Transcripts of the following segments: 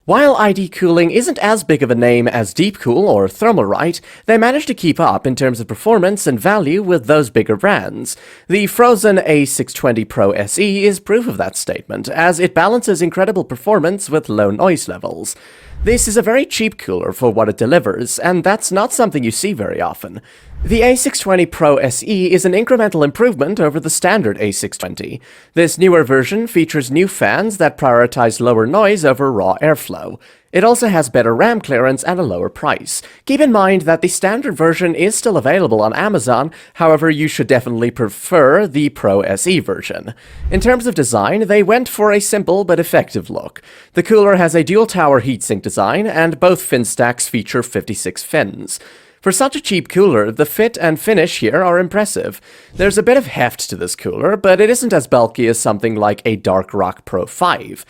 While ID cooling isn't as big of a name as Deepcool or Thermalright, they managed to keep up in terms of performance and value with those bigger brands. The FROZN A620 Pro SE is proof of that statement, as it balances incredible performance with low noise levels. This is a very cheap cooler for what it delivers, and that's not something you see very often. The A620 Pro SE is an incremental improvement over the standard A620. This newer version features new fans that prioritize lower noise over raw airflow. It also has better RAM clearance at a lower price. Keep in mind that the standard version is still available on Amazon, however you should definitely prefer the Pro SE version. In terms of design, they went for a simple but effective look. The cooler has a dual-tower heatsink design, and both fin stacks feature 56 fins. For such a cheap cooler, the fit and finish here are impressive. There's a bit of heft to this cooler, but it isn't as bulky as something like a Dark Rock Pro 5.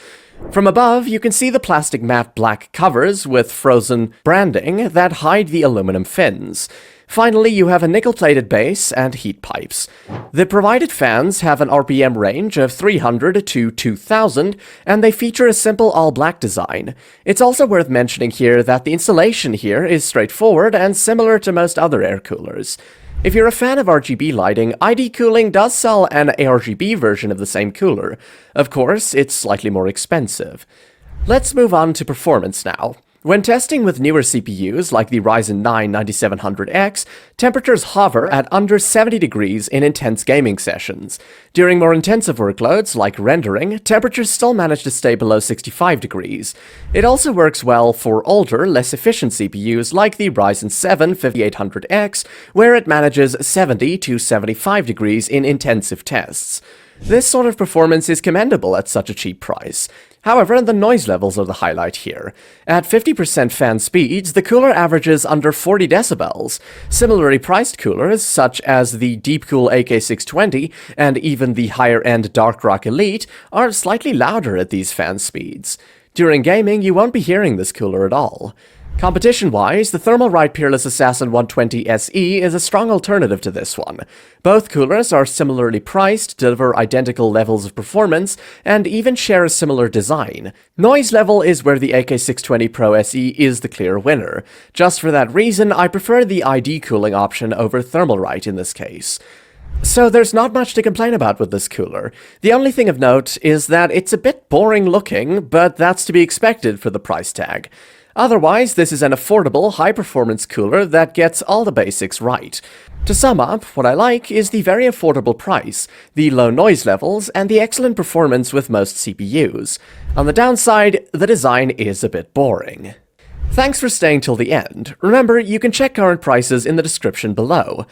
From above, you can see the plastic matte black covers with FROZN branding that hide the aluminum fins. Finally, you have a nickel-plated base and heat pipes. The provided fans have an RPM range of 300 to 2000, and they feature a simple all-black design. It's also worth mentioning here that the installation here is straightforward and similar to most other air coolers. If you're a fan of RGB lighting, ID Cooling does sell an ARGB version of the same cooler. Of course, it's slightly more expensive. Let's move on to performance now. When testing with newer CPUs like the Ryzen 9 9700X, temperatures hover at under 70 degrees in intense gaming sessions. During more intensive workloads like rendering, temperatures still manage to stay below 65 degrees. It also works well for older, less efficient CPUs like the Ryzen 7 5800X, where it manages 70 to 75 degrees in intensive tests. This sort of performance is commendable at such a cheap price. However, the noise levels are the highlight here. At 50% fan speeds, the cooler averages under 40 decibels. Similarly priced coolers, such as the Deepcool AK620 and even the higher-end Dark Rock Elite, are slightly louder at these fan speeds. During gaming, you won't be hearing this cooler at all. Competition-wise, the Thermalright Peerless Assassin 120 SE is a strong alternative to this one. Both coolers are similarly priced, deliver identical levels of performance, and even share a similar design. Noise level is where the AK620 Pro SE is the clear winner. Just for that reason, I prefer the ID cooling option over Thermalright in this case. So there's not much to complain about with this cooler. The only thing of note is that it's a bit boring looking, but that's to be expected for the price tag. Otherwise, this is an affordable, high-performance cooler that gets all the basics right. To sum up, what I like is the very affordable price, the low noise levels, and the excellent performance with most CPUs. On the downside, the design is a bit boring. Thanks for staying till the end. Remember, you can check current prices in the description below.